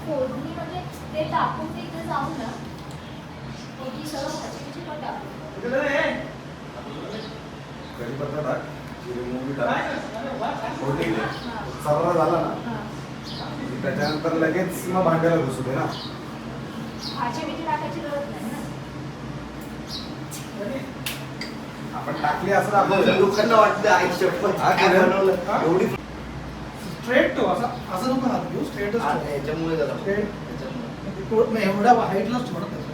फोडणी म्हणजे ते टाकून ते इथे जाऊन ना फोडणी सगळं भाजी पण टाकून कढीपत्ता टाक, मोहरी टाक, फोडणी दे. सर्व झाला ना त्याच्यानंतर लगेच मग भांड्याला घुसू दे ना. भाजी बिजी टाकायची गरज नाही ना. आपण टाकली असं दाखवलं. लोकांना वाटतं आई शपथ काय बनवलं एवढी स्ट्रेट तो असं असं नको हात घेऊ स्ट्रेटच याच्यामुळे झालं स्ट्रेट याच्यामुळे एवढ्या हाईटलाच ठेवणं त्याचं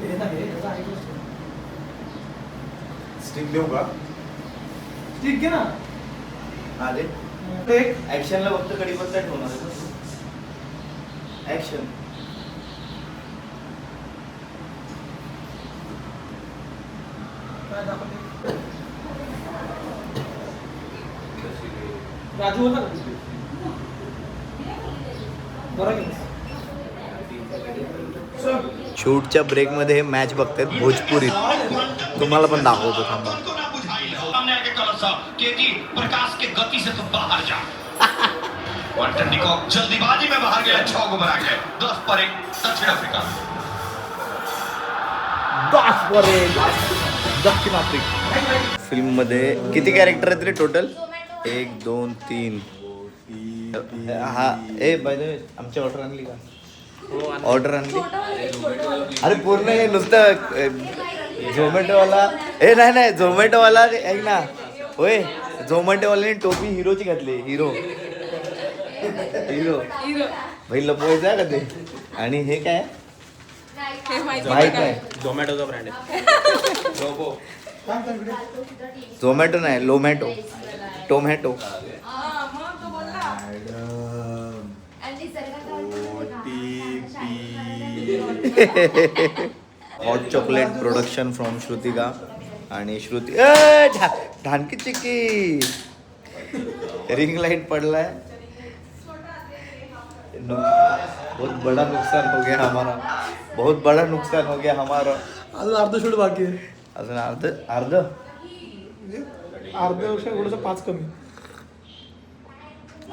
हे ना हे याचा हाईटलाच ठेवणं. स्टिक देऊ का? ठीक आहे ना. हा दे एक ऍक्शनला फक्त कढीपत्ता ठेवणार आहे ऍक्शन काय दाखवते राजू होता का बरं गेलं. शूटच्या ब्रेकमध्ये हे मॅच बघतात भोजपुरीत तुम्हाला पण दाखवतो थांबा सामने आके कलसा केटी प्रकाश के गति से तुम बाहर जा वाटन डिकॉक जल्दीबाजी में बाहर गया 6 को बना के 10 पर 1 दक्षिण अफ्रीका दक्षिण आफ्रिका फिल्म मध्ये किती कॅरेक्टर आहेत रे टोटल 1 2 3 हा ए बाय द वे आमची ऑर्डर आणली का ऑर्डर आणली अरे पूर्ण हे नुसतं झोमॅटोवाला ए नाही झोमॅटोवाला ऐक ना होय झोमॅटोवाल्याने टोपी हिरोची घातली हिरो भाई लपवायचं आहे का ते आणि हे काय माहित नाही झोमॅटोचा ब्रँड आहे झोमॅटो नाही Lomato tomato hot chocolate production from Shrutika आणि श्रुती ढानकी चिक्की रिंग लाइट पडलाय बहुत बड़ा नुकसान हो गया हमारा बहुत बड़ा नुकसान हो गया हमारा अजून अर्ध शूट बाकी आहे. अजून अर्ध अर्ध अर्ध्यापेक्षा थोडंसं 5 कमी.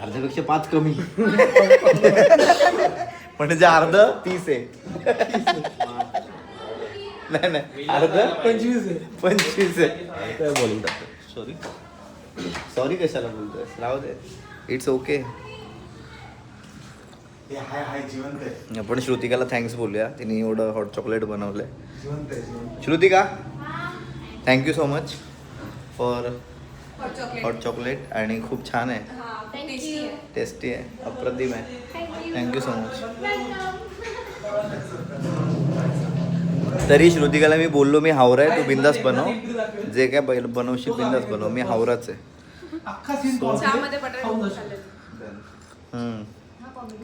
अर्ध्यापेक्षा 5 कमी म्हणजे अर्ध 30 आहे नाही अर्ध 25 आहे. 25 आहे काय बोलतात सॉरी कशाला बोलतोय राहू दे इट्स ओके हे हाय जिवंत आहे. आपण श्रुतिकाला थँक्स बोलूया तिने एवढं हॉट चॉकलेट बनवलंय जिवंत आहे. Shrutika thank you so much for hot chocolate आणि खूप छान आहे टेस्टी आहे अप्रतिम आहे थँक्यू सो मच तरी श्रुतिकाला मी बोललो मी हावरा आहे तू बिंदास बनव जे काय बनवशील बिंदास बनव मी हावराच आहे अख्खा सीन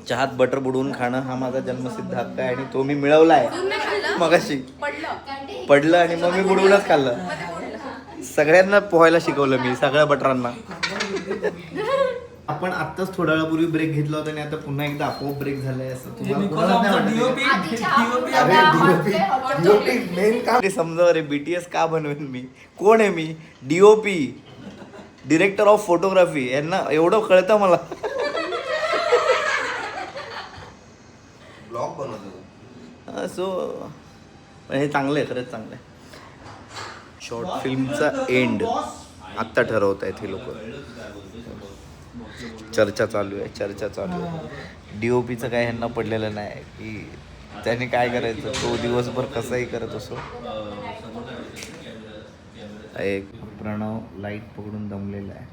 चहात बटर बुडवून खाणं हा माझा जन्मसिद्ध हक्क आहे आणि तो मी मिळवलाय मगाशी पडलं आणि मग मी बुडवूनच खाल्लं सगळ्यांना पोहायला शिकवलं मी सगळ्या बटरांना आपण आत्ताच थोड्या वेळापूर्वी ब्रेक घेतला होता आणि आता पुन्हा एकदा आपोआप ब्रेक झालाय असं तुम्हाला कोणालाच नाही वाटत? मेन काम समजा रे बीटीएस का बनवेन मी कोण आहे मी डीओपी डिरेक्टर ऑफ फोटोग्राफी यांना एवढं कळतं मला ब्लॉग बनवतो. सो हे चांगलं आहे खरंच चांगलं आहे शॉर्ट फिल्मचा एंड आत्ता ठरवत आहेत हे लोक चर्चा चालू आहे डीओपीचं काय ह्यांना पडलेलं नाही की त्याने काय करायचं तो दिवसभर कसाही करत असो एक प्रणव लाईट पकडून दमलेला आहे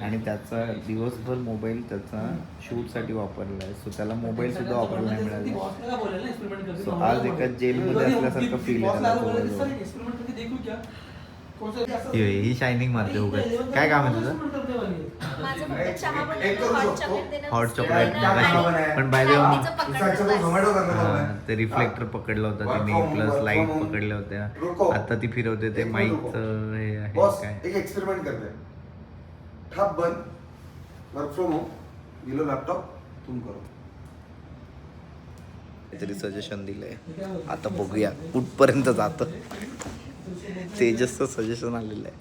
आणि त्याचा दिवसभर मोबाईल त्याचा शूटसाठी वापरला आहे सो त्याला मोबाईल सुद्धा वापरायला नाही मिळाला सो आज एका जेलमध्ये असल्यासारखं फील आहे ही शायनिंग मारते उगाच काय काम आहे तुझं हॉट चॉकलेट पण बाय द ते रिफ्लेक्टर पकडलं होतं तिने प्लस लाईट पकडल्या होत्या आता ती फिरवते ते माईकचं हे आहे बॉस काय एक एक्सपेरिमेंट करते. ठप बंद वर्क फ्रॉम होम गेलो लॅपटॉप तुम करो काहीतरी सजेशन दिलंय आता बघूया कुठपर्यंत जातं तेजसचं सजेशन आलेलं आहे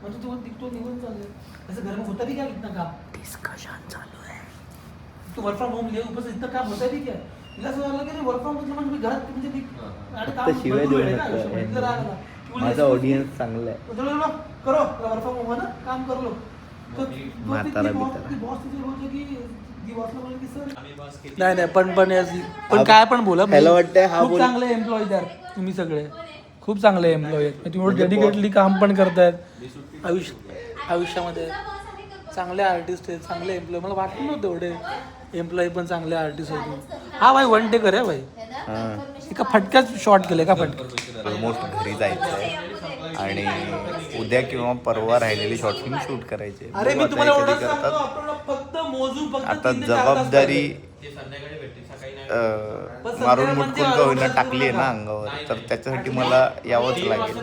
म्हणजे तो निघून चालू ऐसा घर में होता भी क्या इतना काम डिस्कशन चालू आहे. तो वर्क फ्रॉम होम ले ऊपर से इतना काम होता भी क्या तिला असं झालं की वर्क फ्रॉम होम म्हणजे घरात म्हणजे आणि काम शिवाय भरपूर देऊ आहे ना नका. आयुष्यामध्ये. तिला राग आला. ती बोलली, माझा ऑडियन्स चांगला आहे. चलो करो वर्क फ्रॉम होम है ना काम कर लो तो म्हातारा ती बितारा. बॉस तिथे बोलतो की ती बॉसला बोलली की सर नाही पण काय पण बोला ह्याला वाटतंय हा खूप बोल. चांगले एम्प्लॉई द्या तुम्ही सगळे खूप चांगले एम्प्लॉई आहेत तुम्ही डेडिकेटली काम पण करतायत आयुष्यामध्ये चांगले आर्टिस्ट आहेत चांगले एम्प्लॉई मला वाटलं नव्हतं एवढे एम्प्लॉई पण चांगले आर्टिस्ट होते हा भाई वन टेकर आहे भाई हां. एका फटक्यात शॉर्ट केले का फटक्यात ऑलमोस्ट घरी जायचं आहे आणि उद्या किंवा परवा राहिलेली शॉर्ट फिल्म शूट करायची आहे. अरे मी बघू तुम्हाला आता हे एवढं कधी सांगतो करतात. आपण फक्त मोजू फक्त आता 3 ते 4 तास जबाबदारी पण मारून संध्याकाळी मुटकून म्हणजे का होईना अवघड टाकली आहे ना नका. अंगावर तर त्याच्यासाठी मला यावंच लागेल.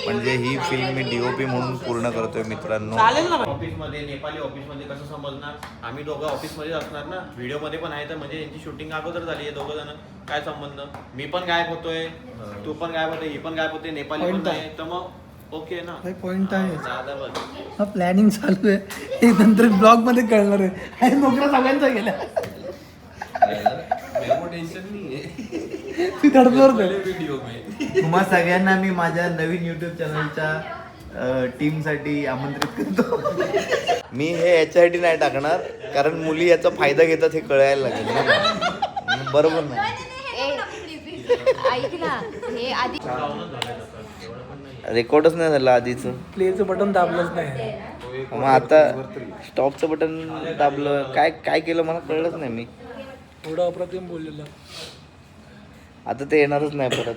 म्हणजे ही फिल्म मी DOP म्हणून पूर्ण करतोय मित्रांनो. चालेल ना भाई. ऑफिसमध्ये नेपाली ऑफिसमध्ये कसं समजणार आम्ही दोघं ऑफिसमध्ये असणार ना व्हिडिओमध्ये पण आहे तर म्हणजे यांची शूटिंग अगोदर झाली आहे दोघं जण काय संबंध मी पण गायब होतोय तू पण गायब होते ही पण गायब होते नेपाली पण Point नाही तर मग ओके ना भाई पॉइंट आहे दादा बस हा प्लॅनिंग चालू आहे हे नंतर ब्लॉग मध्ये कळणार आहे आणि नोकऱ्या सगळ्यांचा गेल्या ती धडपड तुम्हा सगळ्यांना मी माझ्या नवीन युट्यूब चॅनलच्या टीमसाठी आमंत्रित करतो. मी हे याच्यासाठी नाही टाकणार कारण मुली याचा फायदा घेतात हे कळायला लागेल ना. बरोबर ना. ऐक ना हे आधी रेकॉर्डच नाही झालं आधीचं. प्लेचं बटन दाबलंच नाही मग आता स्टॉपचं बटन दाबलं काय काय केलं मला कळलंच नाही. मी थोडं अप्रतिम बोललेलं आता ते येणारच नाही परत.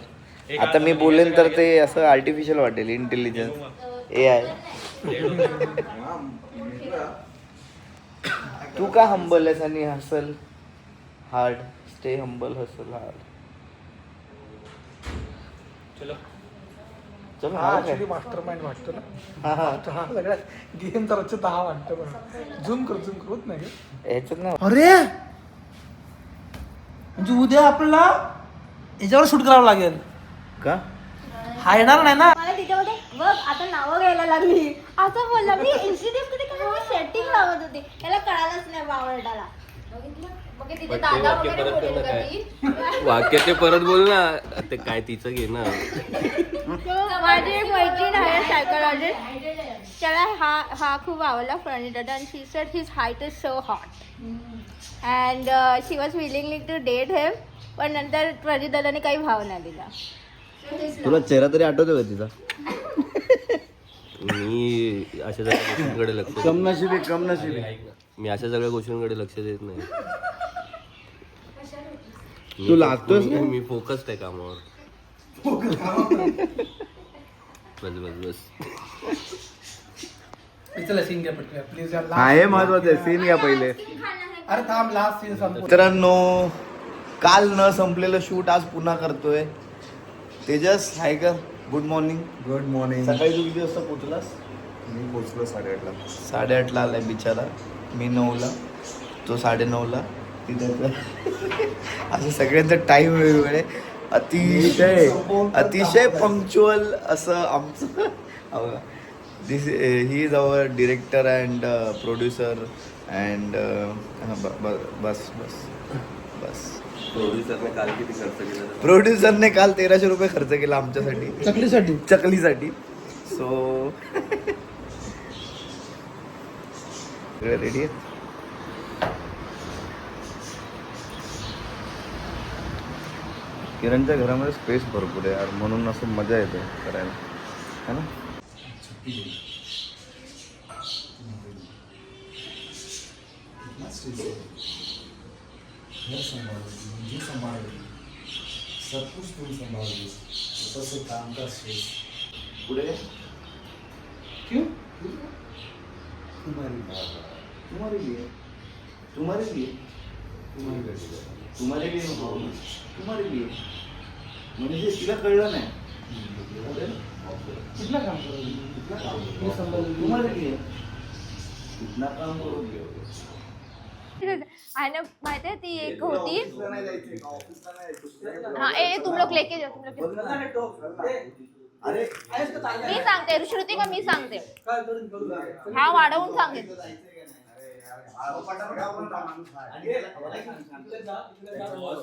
आता मी बोलेन तर ते असं आर्टिफिशियल वाटेल इंटेलिजन्स AI. तू का हंबल आहेस आणि hustle hard stay humble hustle hard. चलो चलो हा नाव काय? ऍक्च्युली मास्टर माइंड वाटतो ना हा हा हा सगळ्यात गेम तर रचत हा वाटतं पण झूम कर होत नाही ह्याच्यात नाही. अरे म्हणजे उद्या आपल्याला याच्यावर शूट करावं लागेल का हा येणार नाही ना मला तिच्यामध्ये बघ आता नावं घ्यायला लागली असं बोलला मी इंस्टिट्यूट मध्ये काय मी सेटिंग लावत होते त्याला कळालंच नाही बावळटाला मग तिथे दादा वगैरे बोलेल का ती वाक्य ते परत बोल ना ते काय तिचं घे ना माझी एक मैत्रीण आहे सायकोलॉजिस्ट त्याला हा खूप आवडला फ्रंट आणि she said his height is so hot and she was willingly to date him पण नंतर प्रजित दादाने काही भाव नाही दिला तुला चेहरा तरी आठवतो का तिचा. मी अशा सगळ्या गोष्टींकडे लक्ष कम नशिबी कम नशिबी. मी अशा सगळ्या गोष्टींकडे लक्ष देत नाही तू लागतोस ना? मी फोकस्ड आहे कामावर बस बस बस चला सीन घ्या पटकन प्लीज यार हा हे महत्वाचं आहे. सीन घ्या पहिले. अरे थांब लास्ट सीन संपू मित्रांनो काल न संपलेलं शूट आज पुन्हा करतोय. तेजस हाय कर. Good morning. Good morning. सकाळी तू किती वाजता पोहोचलास. मी पोचलो 8:30ला. 8:30ला आलाय बिचारा. मी 9ला तो 9:30ला तिथे असं सगळ्यांचा टाईम वेगवेगळे अतिशय पंक्च्युअल असं आमचं. This he is our director and producer and बस बस बस. प्रोड्युसरने काल किती खर्च केला प्रोड्युसरने काल 1300 रुपये खर्च केला आमच्यासाठी चकलीसाठी. सो रेडी आहे. किरणच्या घरामध्ये स्पेस भरपूर आहे यार म्हणून असं मजा येते करायला है ना. घर संभाळली मुझे संभाळली सब कुछ तुम संभाळली ऊपर से काम का स्ट्रेस पुढे क्यों तुम्हारी तुम्हारे लिए तुम्हारे लिए तुम्हारी बेटी तुम्हारे लिए नको तुम्हारे लिए म्हणजे तिला कळलं नाही. कुठलं काम करू तुम्हारे लिए कितना काम करोगे. आणि माहितीये ती एक होती हा ए तुम लोग लेके जाओ तुम लोग मी सांगते श्रुतिका, मी सांगते. हा वाढवून सांगेल.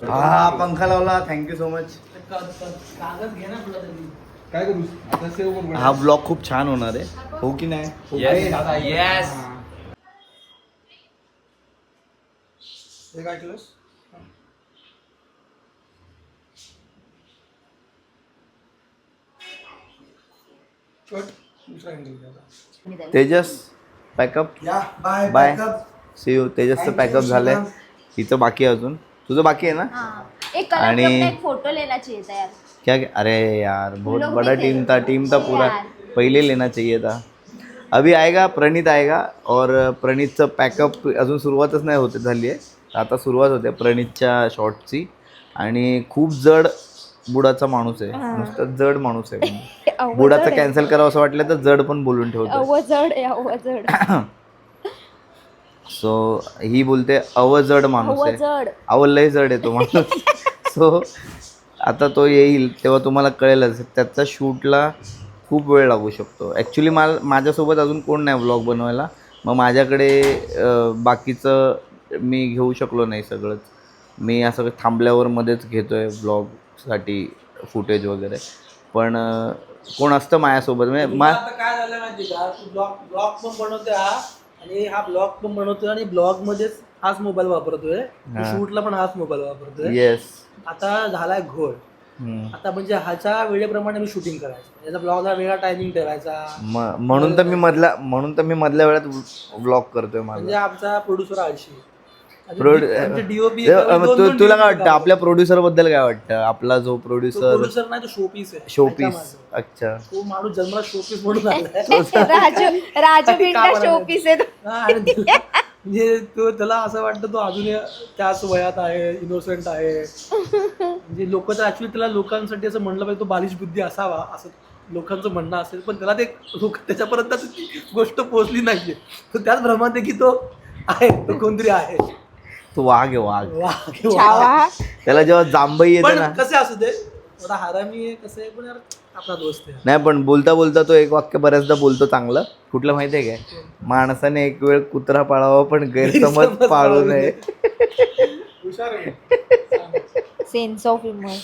हा पंखा लावला. Thank you so much. कागद घे ना तुला तरी. काय करू आता सेव्ह करू. हा ब्लॉग खूप छान होणार आहे, हो की नाही? येस. हे काय केलंस? दुसरा अँगल घ्या. तेजस पॅकअप. या bye bye. Bye. See you. तेजसचं पॅकअप झालंय. हिचं बाकी आहे अजून. तुझं बाकी आहे ना? हाँ, एक कलर आणि- अपना एक फोटो लेना चाहिए था यार. क्या अरे यार बहुत लोग बड़ा भी थे। टीम था पूरा. यार। पहले लेना चाहिए था. अभी आएगा प्रणीत आएगा और प्रणीतचं पॅकअप अजून सुरुवातच नाही होते झाली आहे. आता सुरुवात होते प्रणीतच्या शॉर्टची. आणि खूप जड बुडाचा माणूस आहे, नुसतं जड माणूस आहे. बुडाचं कॅन्सल करावं असं वाटलं तर जड पण बोलून ठेवतो. अवजड आहे, अवजड. सो ही बोलते अवजड माणूस आहे. अवजड. लय जड आहे तो माणूस. सो आता तो येईल तेव्हा तुम्हाला कळेलच. त्याचा शूटला खूप वेळ लागू शकतो. ॲक्च्युली माझ्यासोबत अजून कोण नाही व्लॉग बनवायला. मग माझ्याकडे बाकीचं मी घेऊ शकलो नाही सगळंच. मी असं थांबल्यावर मध्येच घेतो आहे व्लॉगसाठी फुटेज वगैरे. पण कोण असतं माझ्यासोबत म्हणजे आता काय झालं माहिती का, तू ब्लॉग पण बनवते हा, आणि हा ब्लॉग पण बनवतोय आणि ब्लॉग मध्येच हाच मोबाईल वापरतोय. शूटला पण हाच मोबाईल वापरतोय. येस. आता झालाय घोळ. आता म्हणजे ह्याच्या वेळेप्रमाणे मी शूटिंग करायचं. याचा ब्लॉगला वेगळा टायमिंग ठेवायचा. म्हणून तर मी मधल्या वेळात व्लॉग करतोय म्हणजे माझा. आमचा प्रोड्युसर आळशी. डीओपी. तुला काय वाटतं आपल्या प्रोड्युसर बद्दल काय वाटतं? आपला जो प्रोड्युसर नाही, तो शोपीस आहे. शोपीस. अच्छा. तो माणूस जन्माला शोपीस म्हणून आलाय. राजू बिंडा शोपीस आहे. म्हणजे तो त्याला असं वाटतं तो अजून त्याच वयात आहे, इनोसेंट आहे. म्हणजे लोक तर ऍक्च्युली त्याला लोकांसाठी असं म्हणलं पाहिजे तो बालिश बुद्धी असावा असं लोकांचं म्हणणं असेल. पण त्याला ते त्याच्यापर्यंत ती गोष्ट पोहोचली नाहीये. तो त्याच भ्रमात आहे की तो आहे, तो कोणतरी आहे. तो वाघ आहे वाघ. छावा. त्याला जेव्हा जांभई येते पण ना. कसे असू दे, थोडा हरामी आहे, कसं आहे, पण यार आपला दोस्त आहे. नाही पण बोलता बोलता तो एक वाक्य बऱ्याचदा बोलतो चांगलं. कुठलं माहिती आहे काय? माणसाने एक वेळ कुत्रा पाळावा पण गैरसमज पाळू नये. हुशार आहे. Sense of humour.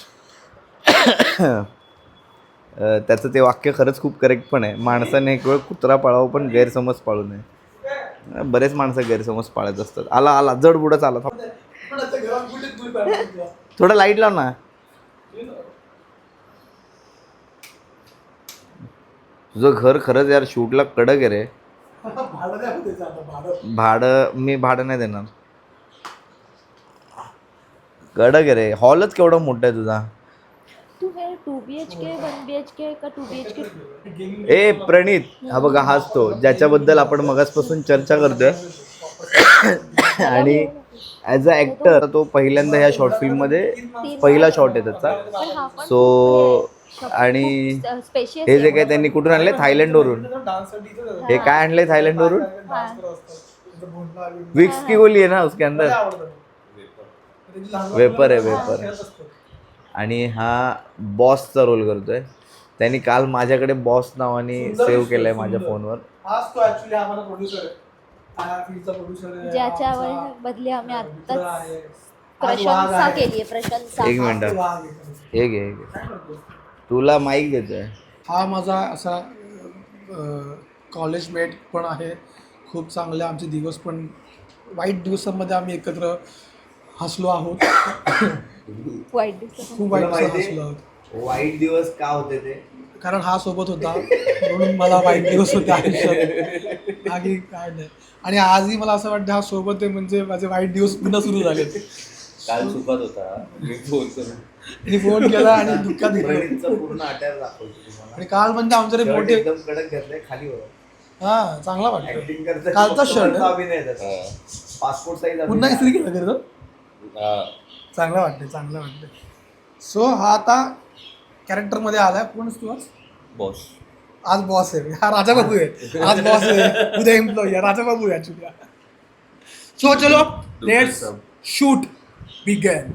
त्याचं ते वाक्य खरंच खूप करेक्ट पण आहे. माणसाने एक वेळ कुत्रा पाळावा पण गैरसमज पाळू नये. बरेच माणसं गैरसमज पाळत असतात. आला जड बुडच आला. पण आता घरात कुठे दूर पाहिजे. थोडं लाईट लाव ना. तुझं घर खरंच यार शूटला कडक आहे रे. भाडं काय होतं आता, भाडं नाही देणार. कडक आहे रे. हॉलच केवढा मोठा आहे तुझा. तू हे 2BHK 1BHK का 2BHK? ए प्रणीत, हा बघा हाच तो ज्याच्याबद्दल आपण मगाचपासून चर्चा करतोय. आणि ॲज अ ॲक्टर तो पहिल्यांदा ह्या शॉर्ट फिल्ममध्ये पहिला शॉट आहे त्याचा. सो आणि हे जे काय त्यांनी कुठून आणले थायलंडवरून. हे काय आणले थायलंडवरून? विक्स की गोली आहे ना उसके अंदर. वेपर आहे वेपर. आणि हा बॉसचा रोल करतोय. त्यांनी काल माझ्याकडे बॉस नावाने सेव्ह केलंय माझ्या फोनवर. हाच तो ऍक्च्युली आम्हाला प्रोड्युसर आहे. हा फिल्मचा प्रोड्युसर आहे. ज्याच्यावर बदले आम्ही मित्र आत्ताच आहे. प्रशंसा केली आहे. प्रशंसा. एक मिनिट. वाघ आहे. हे घे तुला माईक देतोय. हा माझा असा कॉलेजमेट पण आहे. खूप चांगले आमचे दिवस पण वाईट दिवसांमध्ये आम्ही एकत्र हसलो आहोत. वाईट दिवस. खूप वाईट दिवसात हसलो आहोत. वाईट दिवस का होते ते? कारण हा सोबत होता म्हणून मला वाईट दिवस होते आयुष्यात. बाकी काय नाही. आणि आजही मला असं वाटतं हा सोबत आहे म्हणजे माझे वाईट दिवस पुन्हा सुरू झाले. काल चुकत होता मी फोन करून. आणि फोन केला आणि दुःखात घेतलं. पूर्ण अटॅक दाखवतो तुम्हाला. आणि काल म्हणजे आमचे मोठे एकदम कडक घेतलंय खाली. हा चांगला वाटतं. ऍक्टिंग करतोय. कालचा शर्ट अभिनय त्याचा. पासपोर्ट साईज पुन्हा इस्त्री केला घरी तो. चांगलं वाटतंय चांगलं वाटतंय. सो हा आता कॅरेक्टरमध्ये आलाय. कोण तू आज? बॉस. आज बॉस आहे. हा राजाबाबू आहे. आज बॉस आहे, उद्या एम्प्लॉई आहे. राजाबाबू आहे ऍक्च्युली. सो चलो let's shoot begin.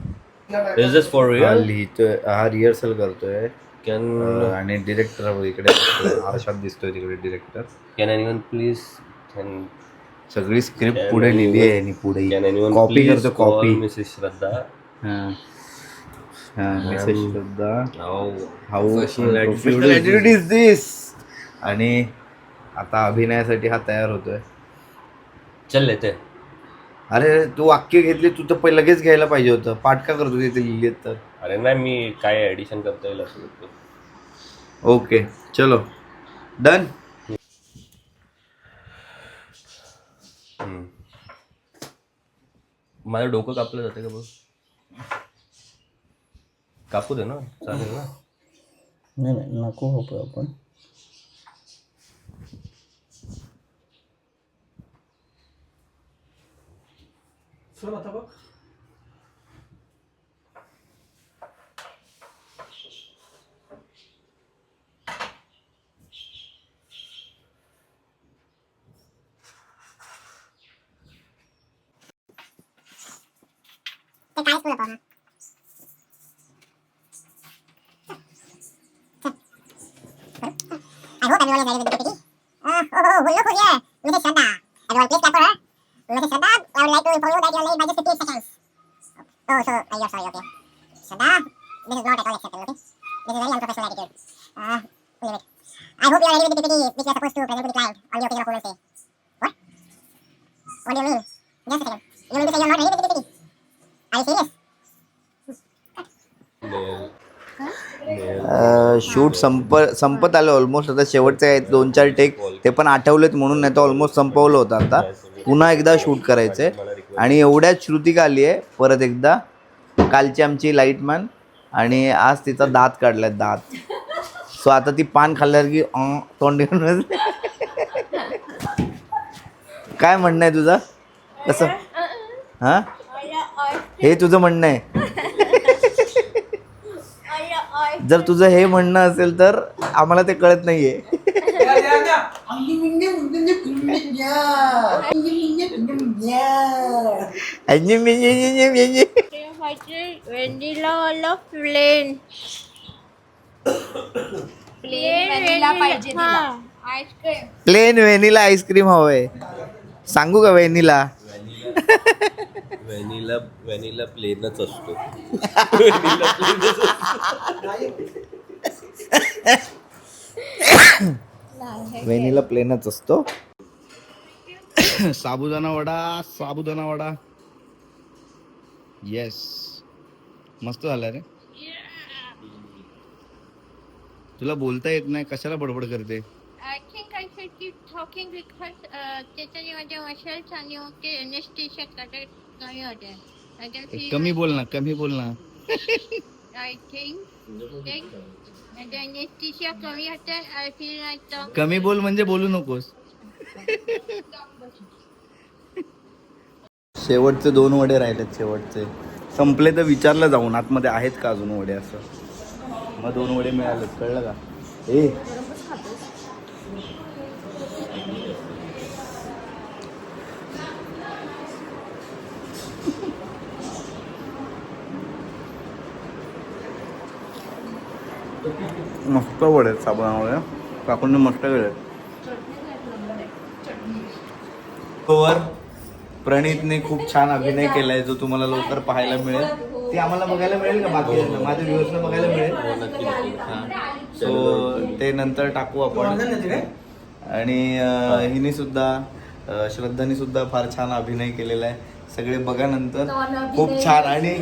Is this for real? लिहितोय. हा रिहर्सल करतोय. आणि डिरेक्टर इकडे आरशात दिसतोय तिकडे डिरेक्टर. कॅन एनीवन प्लीज सगळी स्क्रिप्ट पुढे लिहिली आहे आणि पुढे कॅन एनीवन कॉपी करतो copy. Mrs Shraddha. Message Shraddha how Professional professional attitude is this. आणि आता अभिनयासाठी हा तयार होतोय. चल लेते. अरे तू वाक्य घेतली तू तर लगेच घ्यायला पाहिजे होतं. पाठ का करतो तिथे लिहिली तर. अरे नाही मी काय ॲडिशन करता येईल असं करतो. ओके चलो डन. माझं डोकं कापलं जाते का बघ. कापू दे ना चालेल ना. नाही नको होतो आपण. चल आता बघ. I hope everyone is ready with the PPT. Look who's here. Mrs. Shraddha. Everyone please clap for her. Mrs. Shraddha, I would like to inform you that you are late by just 58 seconds. Oh, so you're sorry, okay. Shraddha, this is not at all acceptable, okay? This is very unprofessional attitude. Leave it. I hope you are ready with the PPT which you are supposed to present to the client on the occasion of Women's Day. What? What do you mean? Just a second. You mean to say you are not ready with the PPT? Are you serious? Shoot संपत आलं almost. आता शेवटचे आहेत 2-4 take ते पण आठवलेत म्हणून, नाही तर ऑलमोस्ट संपवलं होतं. आता पुन्हा एकदा शूट करायचं आहे. आणि एवढ्यात श्रुतिका आली आहे परत एकदा. कालची आमची लाईटमॅन आणि आज तिचा दात काढलाय दात. सो आता ती पान खाल्ल्यावर की तोंड काय म्हणणं आहे तुझं कसं. हां हे तुझं म्हणणं आहे. जर तुझं हे म्हणणं असेल तर आम्हाला ते कळत नाहीये. व्हॅनिला वाला प्लेन व्हॅनिला पाहिजे आईस्क्रीम. प्लेन व्हॅनिला आईस्क्रीम हवंय. सांगू का व्हॅनिला. व्हॅनिला प्लेनच असतो. व्हॅनिला प्लेनच असतो. साबुदाणा वडा येस मस्त झाला रे. तुला बोलता येत नाही कशाला बडबड करते. I think I should keep talking because त्याच्याने माझ्या मसल्स आणि ते एनेस्थेशिया कमी होते. I can feel कमी बोल ना. I think the anesthesia कमी होते. I feel like the कमी बोल म्हणजे बोलू नकोस. शेवटचे 2 वडे राहिलेत. शेवटचे संपले तर विचारलं जाऊन आतमध्ये आहेत का अजून वडे असं. मग 2 वडे मिळाले कळलं का. ए मस्त वडे आहेत साबुदाणा काकूंनी मस्त केले. वर प्रणीतने खूप छान अभिनय केलाय जो तुम्हाला लवकर पाहायला मिळेल. ते आम्हाला बघायला मिळेल का बाकी माझ्या व्ह्युअर्सना बघायला मिळेल. सो ते नंतर टाकू आपण. आणि हिने सुद्धा श्रद्धाने सुद्धा फार छान अभिनय केलेला आहे. सगळे बघा नंतर खूप छान. आणि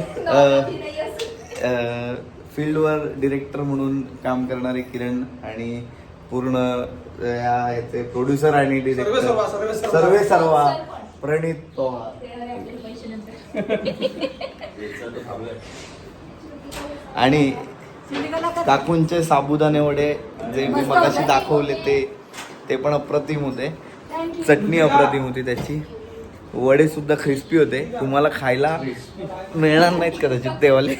फील्डवर डिरेक्टर म्हणून काम करणारे किरण आणि पूर्ण याचे प्रोड्युसर आणि डिरेक्टर सर्व प्रणीत पवार. आणि काकूंचे साबुदाणे वडे जे मी मगाशी दाखवले ते पण अप्रतिम होते. चटणी अप्रतिम होती त्याची. वडे सुद्धा क्रिस्पी होते. तुम्हाला खायला मिळणार नाहीत कदाचित तेवाले.